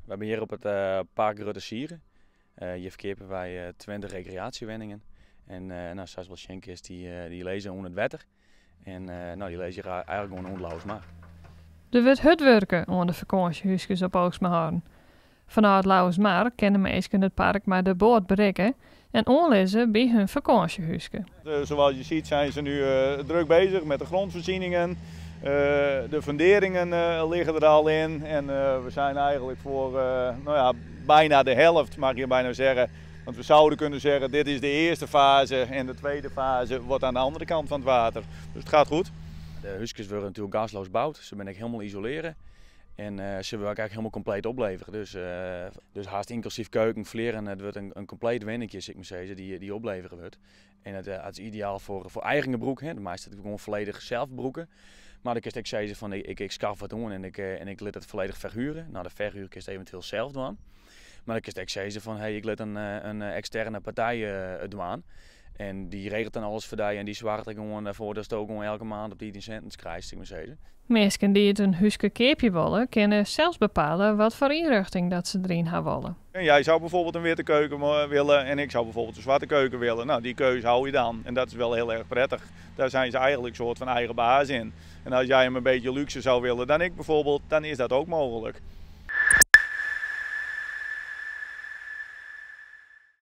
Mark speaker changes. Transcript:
Speaker 1: We hebben hier op het Park Rutte Sieren. Hier verkeerpen wij 20 recreatiewenningen. En nou, zoals wel Schenk is, die lezen onder het wetter. En nou, die lezen hier eigenlijk gewoon onder Lauwersmaar.
Speaker 2: Er wordt hutwerken aan de vakantiehuisjes op Oogsmehouden. Vanuit Lauwersmaar kennen mensen het park maar de boot bereiken en aanlezen bij hun vakantiehuisje.
Speaker 3: Zoals je ziet zijn ze nu druk bezig met de grondvoorzieningen. De funderingen liggen er al in en we zijn eigenlijk voor nou ja, bijna de helft, mag je bijna zeggen. Want we zouden kunnen zeggen, dit is de eerste fase en de tweede fase wordt aan de andere kant van het water. Dus het gaat goed.
Speaker 1: De huisjes worden natuurlijk gasloos gebouwd. Ze ben ik helemaal isoleren. En ze wil ik eigenlijk helemaal compleet opleveren. Dus haast inclusief keuken, vleren, het wordt een compleet wennetje, zeg maar zeggen, die opleveren wordt. En het is ideaal voor eigen broek. Hè. De meeste hebben gewoon volledig zelf broeken. Maar dan kun je zeggen van ik schaf wat doen en ik laat het volledig verhuren. Nou, de verhuur kun je eventueel zelf doen. Maar dan kun je zeggen van hey, ik laat een externe partij doen. En die regelt dan alles voor jou en die zorgt er gewoon ervoor dat je ook gewoon elke maand op die 10 cent krijgt, zeg maar zeggen.
Speaker 2: Mensen die het een huisje keepje willen, kunnen zelfs bepalen wat voor inrichting dat ze erin gaan willen.
Speaker 3: En jij zou bijvoorbeeld een witte keuken willen en ik zou bijvoorbeeld een zwarte keuken willen. Nou, die keuze hou je dan en dat is wel heel erg prettig. Daar zijn ze eigenlijk een soort van eigen baas in. En als jij hem een beetje luxe zou willen dan ik bijvoorbeeld, dan is dat ook mogelijk.